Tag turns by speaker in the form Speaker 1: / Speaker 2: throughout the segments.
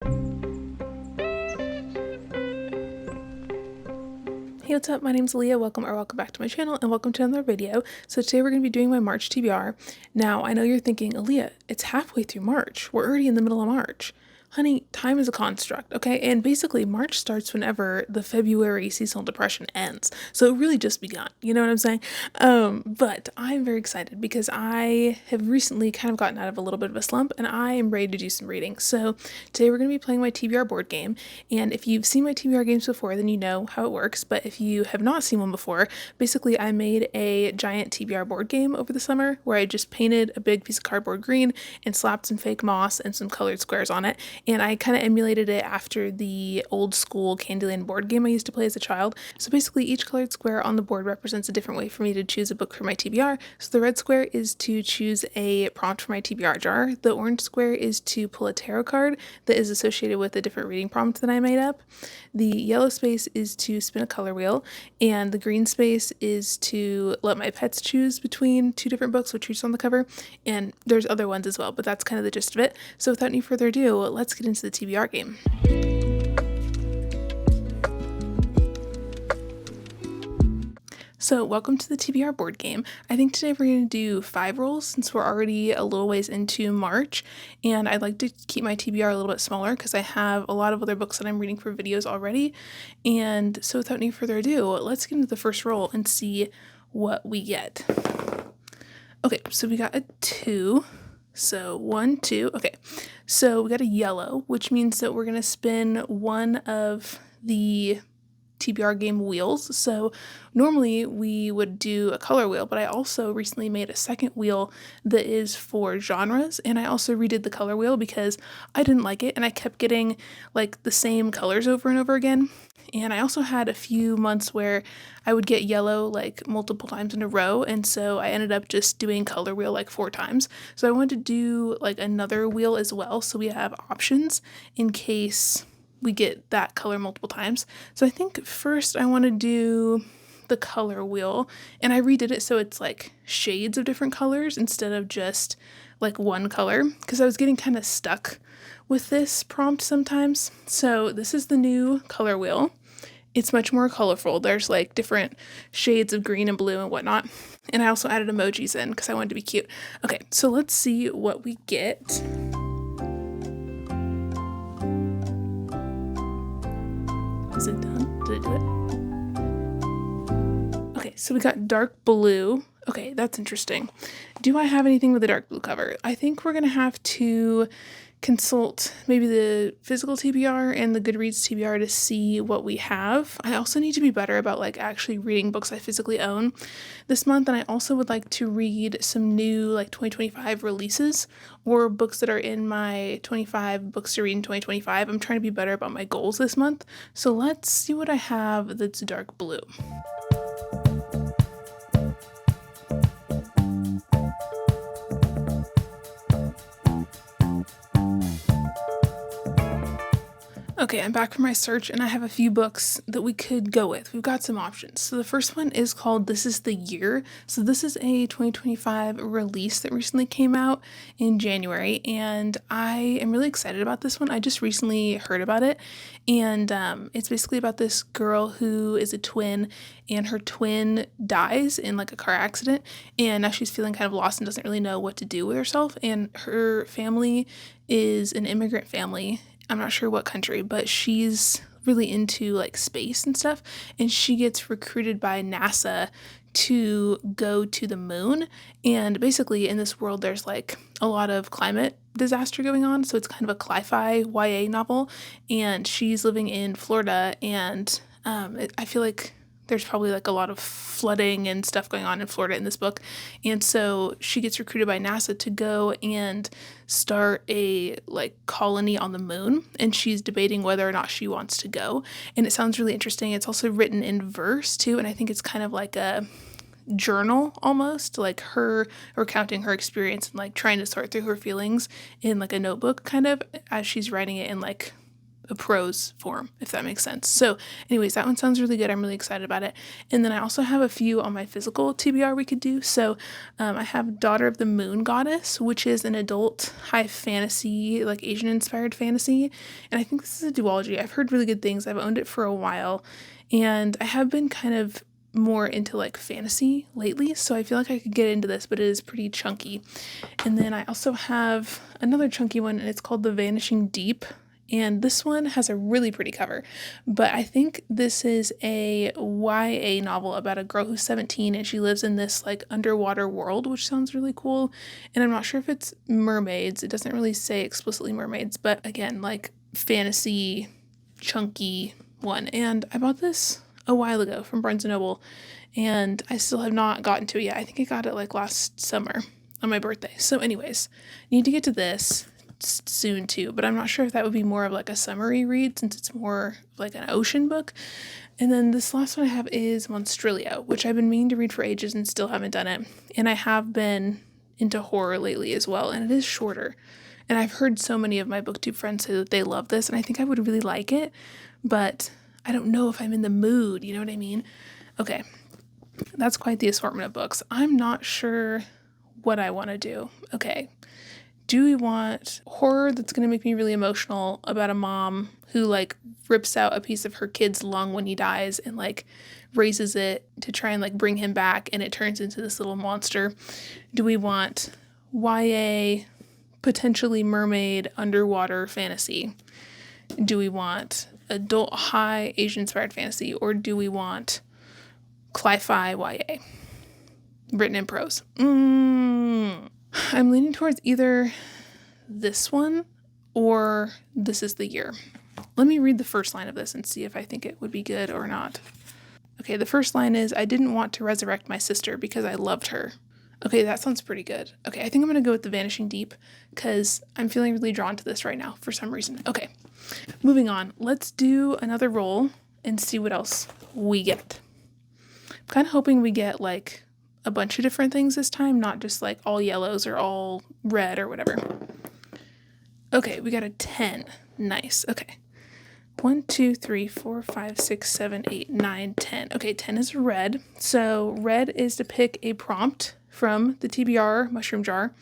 Speaker 1: Hey, what's up? My name's Alea. Welcome back to my channel and welcome to another video. So today we're going to be doing my March TBR. Now, I know you're thinking, Alea, it's halfway through March. We're already in the middle of March. Honey, time is a construct, okay? And basically, March starts whenever the February seasonal depression ends. So it really just begun, you know what I'm saying? But I'm very excited because I have recently kind of gotten out of a little bit of a slump and I am ready to do some reading. So today we're going to be playing my TBR board game. And if you've seen my TBR games before, then you know how it works. But if you have not seen one before, basically I made a giant TBR board game over the summer where I just painted a big piece of cardboard green and slapped some fake moss and some colored squares on it. And I kind of emulated it after the old school Candyland board game I used to play as a child. So basically each colored square on the board represents a different way for me to choose a book for my TBR. So the red square is to choose a prompt for my TBR jar. The orange square is to pull a tarot card that is associated with a different reading prompt that I made up. The yellow space is to spin a color wheel, and the green space is to let my pets choose between two different books with treats on the cover, and there's other ones as well, but that's kind of the gist of it. So without any further ado, let's get into the TBR game. So welcome to the TBR board game. I think today we're going to do 5 rolls since we're already a little ways into March, and I'd like to keep my TBR a little bit smaller because I have a lot of other books that I'm reading for videos already. And so without any further ado, let's get into the first roll and see what we get. Okay, so we got a 2. So 1, 2. Okay, so we got a yellow, which means that we're going to spin one of the TBR game wheels. So normally we would do a color wheel, but I also recently made a second wheel that is for genres, and I also redid the color wheel because I didn't like it and I kept getting like the same colors over and over again. And I also had a few months where I would get yellow like multiple times in a row, and so I ended up just doing color wheel like 4 times. So I wanted to do like another wheel as well, so we have options in case we get that color multiple times. So I think first I want to do the color wheel, and I redid it so it's like shades of different colors instead of just like one color, because I was getting kind of stuck with this prompt sometimes. So this is the new color wheel. It's much more colorful. There's like different shades of green and blue and whatnot. And I also added emojis in because I wanted to be cute. Okay, so let's see what we get. Is it done? Did it do it? Okay, so we got dark blue. Okay, that's interesting. Do I have anything with a dark blue cover? I think we're gonna have to consult maybe the physical TBR and the Goodreads TBR to see what we have. I also need to be better about like actually reading books I physically own this month, and I also would like to read some new like 2025 releases or books that are in my 25 books to read in 2025. I'm trying to be better about my goals this month. So let's see what I have that's dark blue. Okay, I'm back from my search and I have a few books that we could go with. We've got some options. So the first one is called This Is the Year. So this is a 2025 release that recently came out in January, and I am really excited about this one. I just recently heard about it, and it's basically about this girl who is a twin, and her twin dies in like a car accident, and now she's feeling kind of lost and doesn't really know what to do with herself, and her family is an immigrant family. I'm not sure what country, but she's really into like space and stuff, and she gets recruited by NASA to go to the moon. And basically in this world there's like a lot of climate disaster going on, so it's kind of a cli-fi YA novel, and she's living in Florida, and I feel like there's probably like a lot of flooding and stuff going on in Florida in this book. And so she gets recruited by NASA to go and start a like colony on the moon, and she's debating whether or not she wants to go. And it sounds really interesting. It's also written in verse too, and I think it's kind of like a journal almost, like her recounting her experience and like trying to sort through her feelings in like a notebook kind of as she's writing it in like a prose form, if that makes sense. So anyways, that one sounds really good. I'm really excited about it. And then I also have a few on my physical TBR we could do. So I have Daughter of the Moon Goddess, which is an adult high fantasy, like Asian inspired fantasy. And I think this is a duology. I've heard really good things. I've owned it for a while, and I have been kind of more into like fantasy lately, so I feel like I could get into this, but it is pretty chunky. And then I also have another chunky one, and it's called The Vanishing Deep. And this one has a really pretty cover, but I think this is a YA novel about a girl who's 17 and she lives in this like underwater world, which sounds really cool. And I'm not sure if it's mermaids. It doesn't really say explicitly mermaids, but again, like fantasy, chunky one. And I bought this a while ago from Barnes & Noble, and I still have not gotten to it yet. I think I got it like last summer on my birthday. So anyways, need to get to this soon too, but I'm not sure if that would be more of like a summary read since it's more like an ocean book. And then this last one I have is Monstrilio, which I've been meaning to read for ages and still haven't done it. And I have been into horror lately as well, and it is shorter. And I've heard so many of my booktube friends say that they love this, and I think I would really like it, but I don't know if I'm in the mood, you know what I mean? Okay, that's quite the assortment of books. I'm not sure what I want to do. Okay, do we want horror that's going to make me really emotional about a mom who like rips out a piece of her kid's lung when he dies and like raises it to try and like bring him back, and it turns into this little monster? Do we want YA, potentially mermaid, underwater fantasy? Do we want adult high Asian inspired fantasy, or do we want cli-fi YA written in prose? I'm leaning towards either this one or This Is the Year. Let me read the first line of this and see if I think it would be good or not. Okay, the first line is, I didn't want to resurrect my sister because I loved her. Okay, that sounds pretty good. Okay, I think I'm going to go with The Vanishing Deep because I'm feeling really drawn to this right now for some reason. Okay, moving on. Let's do another roll and see what else we get. I'm kind of hoping we get like a bunch of different things this time, not just like all yellows or all red or whatever. Okay, we got a 10. Nice. Okay. 1, 2, 3, 4, 5, 6, 7, 8, 9, 10. Okay, 10 is red. So red is to pick a prompt from the TBR mushroom jar.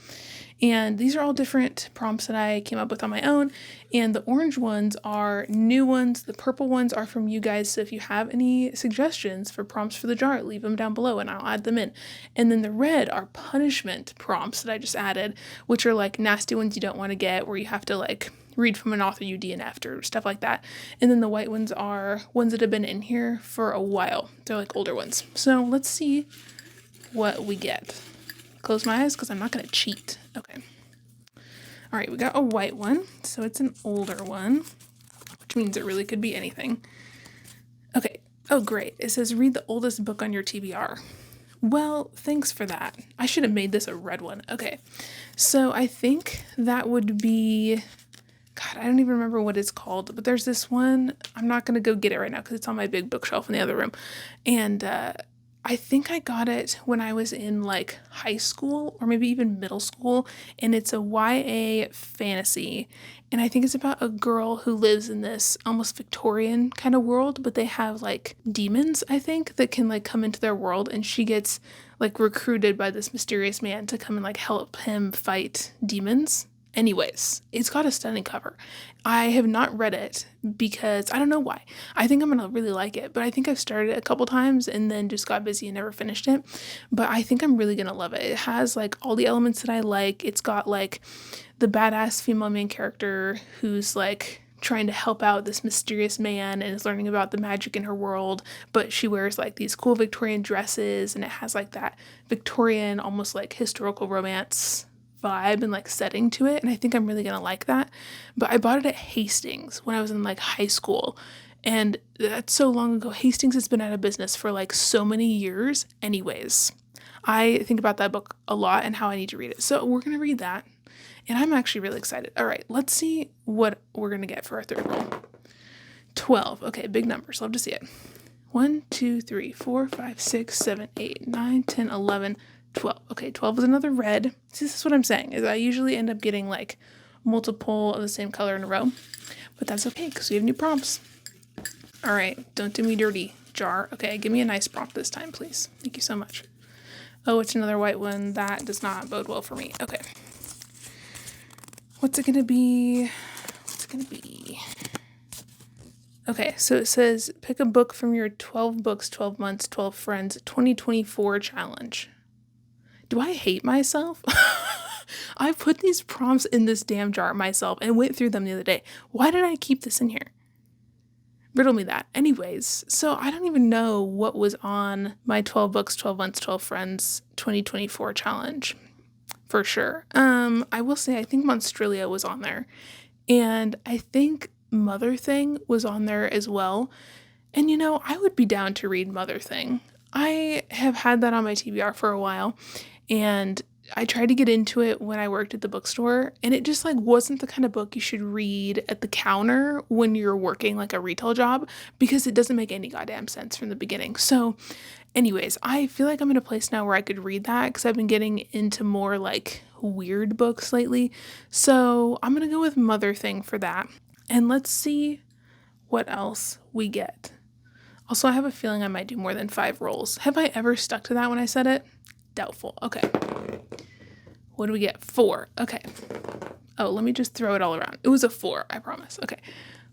Speaker 1: And these are all different prompts that I came up with on my own. And the orange ones are new ones. The purple ones are from you guys. So if you have any suggestions for prompts for the jar, leave them down below and I'll add them in. And then the red are punishment prompts that I just added, which are like nasty ones you don't want to get, where you have to like read from an author you DNF'd or stuff like that. And then the white ones are ones that have been in here for a while. They're like older ones. So let's see what we get. Close my eyes because I'm not going to cheat. Okay. All right, we got a white one. So it's an older one, which means it really could be anything. Okay. Oh, great. It says read the oldest book on your TBR. Well, thanks for that. I should have made this a red one. Okay. So I think that would be, God, I don't even remember what it's called, but there's this one. I'm not going to go get it right now because it's on my big bookshelf in the other room. And I think I got it when I was in like high school or maybe even middle school, and it's a YA fantasy, and I think it's about a girl who lives in this almost Victorian kind of world, but they have like demons, I think, that can like come into their world, and she gets like recruited by this mysterious man to come and like help him fight demons. Anyways, it's got a stunning cover. I have not read it because I don't know why. I think I'm going to really like it, but I think I've started it a couple times and then just got busy and never finished it. But I think I'm really going to love it. It has like all the elements that I like. It's got like the badass female main character who's like trying to help out this mysterious man and is learning about the magic in her world, but she wears like these cool Victorian dresses, and it has like that Victorian, almost like historical romance vibe and like setting to it, and I think I'm really gonna like that. But I bought it at Hastings when I was in like high school, and that's so long ago. Hastings has been out of business for like so many years. Anyways, I think about that book a lot and how I need to read it, so we're gonna read that, and I'm actually really excited. All right, let's see what we're gonna get for our third roll. 12. Okay, big numbers, love to see it. 1, 2, 3, 4, 5, 6, 7, 8, 9, 10, 11, 12. Okay, 12 is another red. See, this is what I'm saying, is I usually end up getting like multiple of the same color in a row. But that's okay because we have new prompts. All right, don't do me dirty, jar. Okay, give me a nice prompt this time, please. Thank you so much. Oh, it's another white one. That does not bode well for me. Okay. What's it gonna be? Okay, so it says, pick a book from your 12 books, 12 months, 12 friends, 2024 challenge. Do I hate myself? I put these prompts in this damn jar myself and went through them the other day. Why did I keep this in here? Riddle me that. Anyways, so I don't even know what was on my 12 books, 12 months, 12 friends, 2024 challenge for sure. I will say, I think Monstrelia was on there, and I think Mother Thing was on there as well. And I would be down to read Mother Thing. I have had that on my TBR for a while, and I tried to get into it when I worked at the bookstore, and it just wasn't the kind of book you should read at the counter when you're working a retail job, because it doesn't make any goddamn sense from the beginning. So anyways, I feel like I'm in a place now where I could read that because I've been getting into more weird books lately. So I'm going to go with Mother Thing for that. And let's see what else we get. Also, I have a feeling I might do more than 5 rolls. Have I ever stuck to that when I said it? Doubtful. Okay. What do we get? 4. Okay. Oh, let me just throw it all around. It was a 4, I promise. Okay.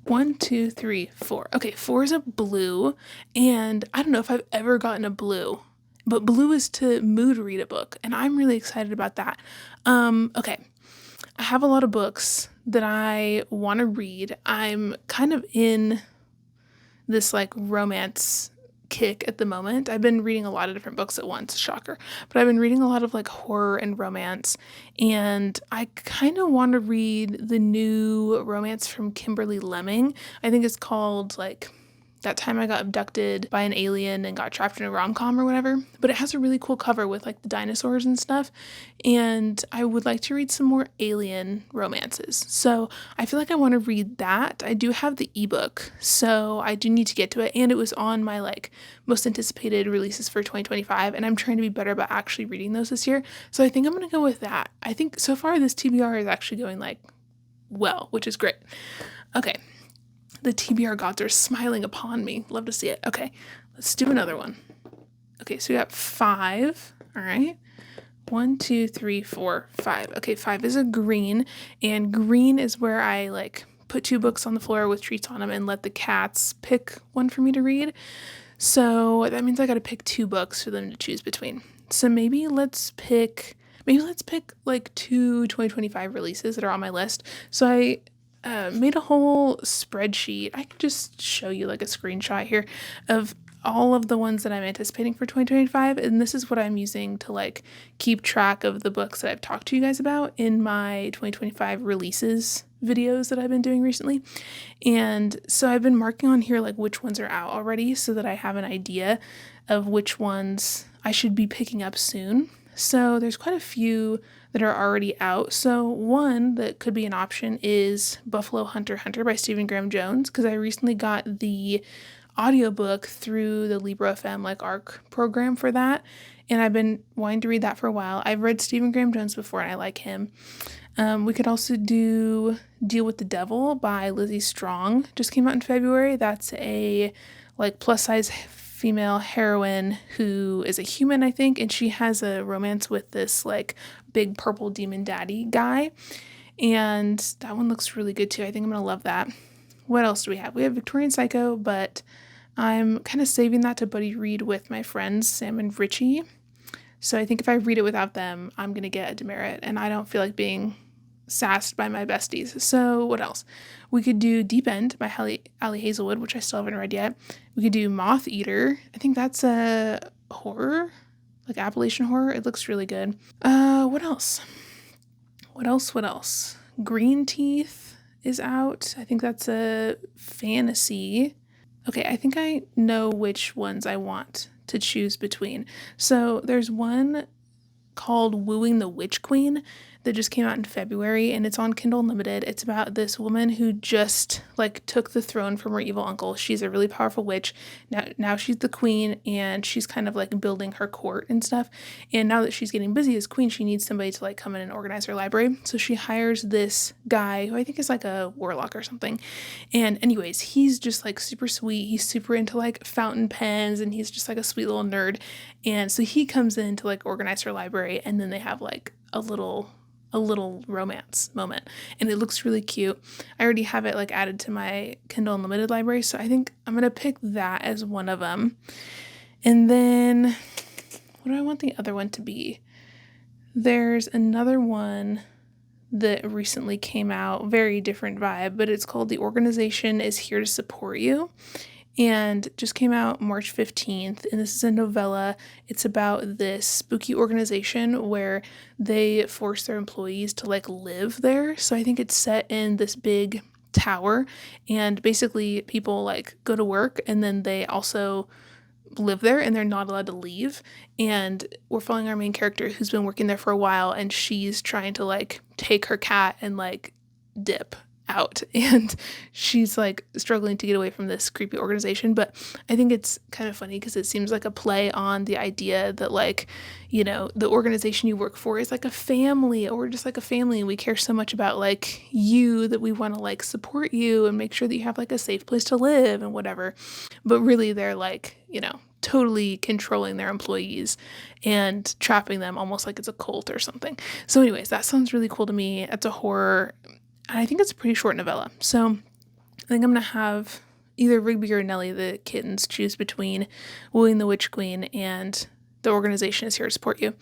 Speaker 1: 1, 2, 3, 4. Okay, 4 is a blue, and I don't know if I've ever gotten a blue, but blue is to mood read a book, and I'm really excited about that. Okay. I have a lot of books that I want to read. I'm kind of in this romance kick at the moment. I've been reading a lot of different books at once, shocker, but I've been reading a lot of horror and romance, and I kind of want to read the new romance from Kimberly Lemming. I think it's called That Time I Got Abducted by an Alien and Got Trapped in a Rom-Com or whatever, but it has a really cool cover with the dinosaurs and stuff, and I would like to read some more alien romances. So I feel like I want to read that. I do have the ebook, so I do need to get to it, and it was on my most anticipated releases for 2025, and I'm trying to be better about actually reading those this year. So I think I'm going to go with that. I think so far this TBR is actually going well, which is great. Okay. The TBR gods are smiling upon me. Love to see it. Okay, let's do another one. Okay, so we got 5. All right. 1, 2, 3, 4, 5. Okay, 5 is a green, and green is where I put 2 books on the floor with treats on them and let the cats pick one for me to read. So that means I got to pick 2 books for them to choose between. So maybe let's pick 2 2025 releases that are on my list. So I made a whole spreadsheet. I can just show you a screenshot here of all of the ones that I'm anticipating for 2025, and this is what I'm using to keep track of the books that I've talked to you guys about in my 2025 releases videos that I've been doing recently. And so I've been marking on here which ones are out already so that I have an idea of which ones I should be picking up soon. So there's quite a few that are already out. So one that could be an option is Buffalo Hunter Hunter by Stephen Graham Jones, because I recently got the audiobook through the Libro FM ARC program for that, and I've been wanting to read that for a while. I've read Stephen Graham Jones before, and I like him. We could also do Deal with the Devil by Lizzie Strong. Just came out in February. That's a plus size female heroine who is a human, I think, and she has a romance with this big purple demon daddy guy, and that one looks really good too. I think I'm gonna love that. What else do we have? We have Victorian Psycho, but I'm kind of saving that to buddy read with my friends Sam and Richie. So I think if I read it without them, I'm gonna get a demerit, and I don't feel like being sassed by my besties. So what else? We could do Deep End by Ali Hazelwood, which I still haven't read yet. We could do Moth Eater. I think that's a horror, Appalachian horror. It looks really good. What else? What else? Green Teeth is out. I think that's a fantasy. Okay, I think I know which ones I want to choose between. So there's one called Wooing the Witch Queen. that just came out in February, and it's on Kindle Unlimited. It's about this woman who just like took the throne from her evil uncle. She's a really powerful witch. Now she's the queen, and she's kind of like building her court and stuff. And now that she's getting busy as queen, she needs somebody to like come in and organize her library. So she hires this guy who I think is like a warlock or something. And anyways, he's just like super sweet. He's super into like fountain pens, and he's just like a sweet little nerd. And so he comes in to like organize her library, and then they have like a little romance moment, and it looks really cute. I already have it like added to my Kindle Unlimited library, so I think I'm gonna pick that as one of them. And then what do I want the other one to be? There's another one that recently came out, very different vibe, but it's called The Organization is Here to Support You, and just came out March 15th, and this is a novella. It's about this spooky organization where they force their employees to like live there. So I think it's set in this big tower, and basically people like go to work and then they also live there, and they're not allowed to leave. And we're following our main character who's been working there for a while, and she's trying to like take her cat and like dip out, and she's like struggling to get away from this creepy organization. But I think it's kind of funny because it seems like a play on the idea that like, you know, the organization you work for is like a family, or we're just like a family, and we care so much about like you that we want to like support you and make sure that you have like a safe place to live and whatever. But really they're like, you know, totally controlling their employees and trapping them almost like it's a cult or something. So anyways, that sounds really cool to me. It's a horror. I think it's a pretty short novella. So I think I'm going to have either Rigby or Nellie the kittens choose between Wooing the Witch Queen and The Organization is Here to Support You.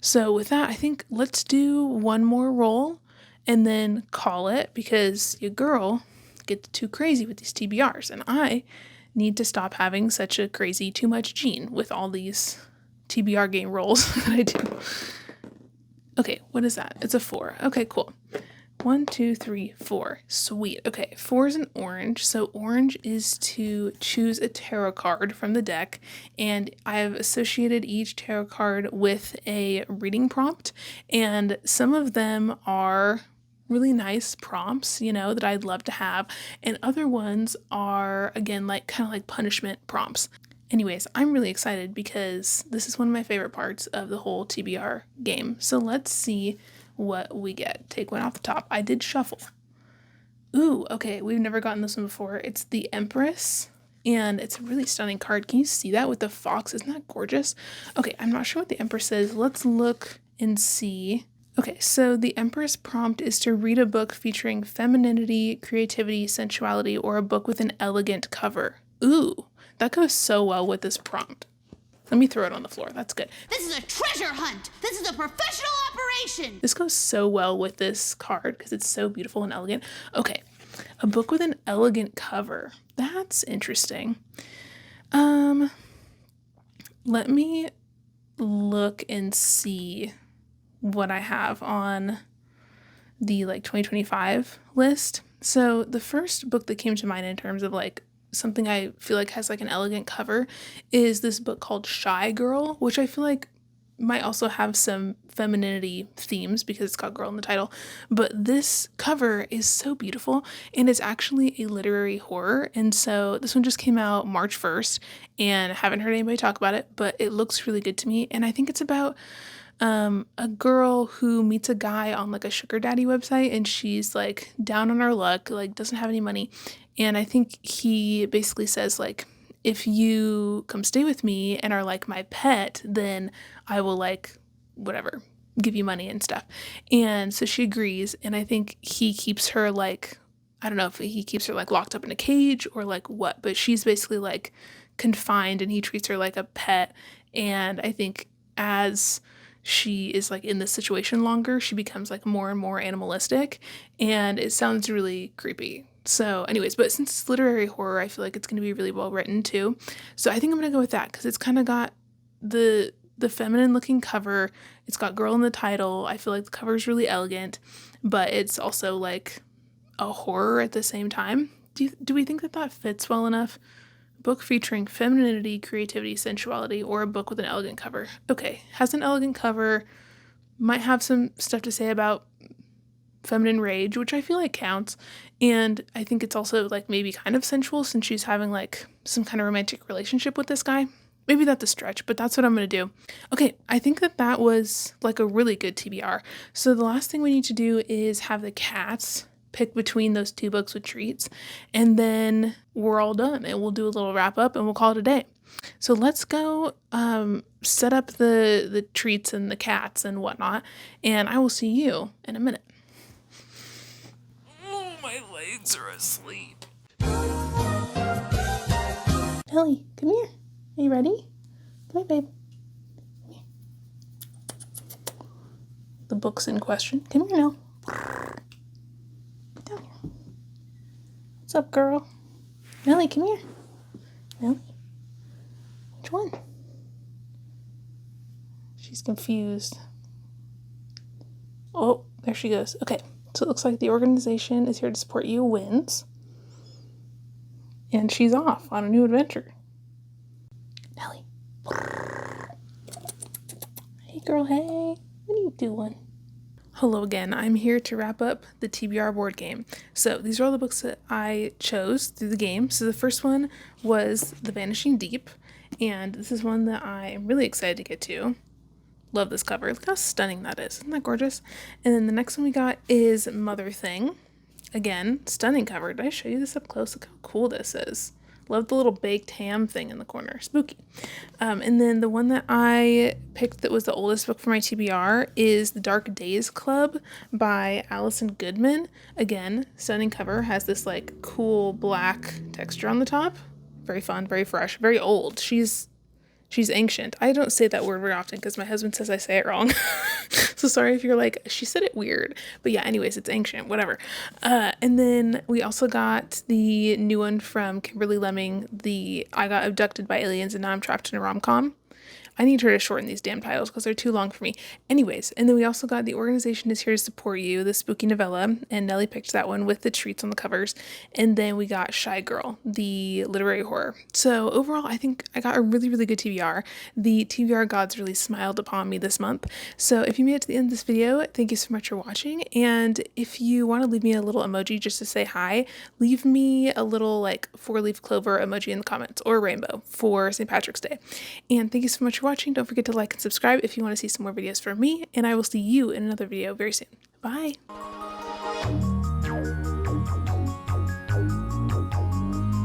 Speaker 1: So with that, I think let's do one more roll and then call it, because your girl gets too crazy with these TBRs, and I need to stop having such a crazy too much gene with all these TBR game rolls that I do. Okay, what is that? It's a 4. Okay, cool. 1, 2, 3, 4. Sweet. Okay, 4 is an orange. So orange is to choose a tarot card from the deck, and I've associated each tarot card with a reading prompt, and some of them are really nice prompts, you know, that I'd love to have, and other ones are, again, like kind of like punishment prompts. Anyways, I'm really excited because this is one of my favorite parts of the whole TBR game. So let's see what we get. Take one off the top. I did shuffle. Ooh, okay, we've never gotten this one before. It's the Empress, and it's a really stunning card. Can you see that with the fox? Isn't that gorgeous? Okay, I'm not sure what the Empress says. Let's look and see. Okay, so the Empress prompt is to read a book featuring femininity, creativity, sensuality, or a book with an elegant cover. Ooh, that goes so well with this prompt. Let me throw it on the floor. That's good.
Speaker 2: This is a treasure hunt. This is a professional operation.
Speaker 1: This goes so well with this card because it's so beautiful and elegant. Okay, a book with an elegant cover. That's interesting. Let me look and see what I have on the like 2025 list. So the first book that came to mind in terms of like something I feel like has like an elegant cover is this book called Shy Girl, which I feel like might also have some femininity themes because it's got girl in the title. But this cover is so beautiful, and it's actually a literary horror. And so this one just came out March 1st, and I haven't heard anybody talk about it, but it looks really good to me. And I think it's about a girl who meets a guy on like a sugar daddy website, and she's like down on her luck, like doesn't have any money. And I think he basically says like, if you come stay with me and are like my pet, then I will like whatever, give you money and stuff. And so she agrees, and I think he keeps her like, I don't know if he keeps her like locked up in a cage or like what, but she's basically like confined, and he treats her like a pet. And I think as she is like in this situation longer, she becomes like more and more animalistic, and it sounds really creepy. So anyways, but since it's literary horror, I feel like it's going to be really well written too. So I think I'm going to go with that because it's kind of got the feminine looking cover. It's got girl in the title. I feel like the cover is really elegant, but it's also like a horror at the same time. Do we think that fits well enough? Book featuring femininity, creativity, sensuality, or a book with an elegant cover. Okay, has an elegant cover. might have some stuff to say about feminine rage, which I feel like counts. And I think it's also like maybe kind of sensual since she's having like some kind of romantic relationship with this guy. Maybe that's a stretch, but that's what I'm going to do. Okay, I think that was like a really good TBR. So the last thing we need to do is have the cats pick between those two books with treats, and then we're all done and we'll do a little wrap up and we'll call it a day. So let's go set up the treats and the cats and whatnot, and I will see you in a minute. Oh, my legs are asleep. Ellie, come here. Are you ready? Come here, babe. Come here. The book's in question. Come here now. Down here. What's up, girl? Ellie, come here. Ellie. Which one? She's confused. Oh, there she goes. Okay, so it looks like the organization is here to support you wins. And she's off on a new adventure. Nellie. Hey, girl, hey. What are you doing? Hello again. I'm here to wrap up the TBR board game. So these are all the books that I chose through the game. So the first one was The Vanishing Deep. And this is one that I am really excited to get to. Love this cover. Look how stunning that is. Isn't that gorgeous? And then the next one we got is Mother Thing. Again, stunning cover. Did I show you this up close? Look how cool this is. Love the little baked ham thing in the corner. Spooky. And then the one that I picked that was the oldest book for my TBR is The Dark Days Club by Allison Goodman. Again, stunning cover. Has this like cool black texture on the top. Very fun, very fresh, very old. She's ancient. I don't say that word very often because my husband says I say it wrong. So sorry if you're like, she said it weird. But yeah, anyways, it's ancient, whatever. And then we also got the new one from Kimberly Lemming, the I Got Abducted by Aliens and Now I'm Trapped in a Rom-Com. I need her to shorten these damn titles because they're too long for me. Anyways, and then we also got The Organization Is Here to Support You, the spooky novella, and Nellie picked that one with the treats on the covers. And then we got Shy Girl, the literary horror. So overall, I think I got a really, really good TBR. The TBR gods really smiled upon me this month. So if you made it to the end of this video, thank you so much for watching. And if you want to leave me a little emoji just to say hi, leave me a little like 4-leaf clover emoji in the comments, or a rainbow for St. Patrick's Day. And thank you so much for watching. Don't forget to like and subscribe if you want to see some more videos from me, and I will see you in another video very soon. Bye!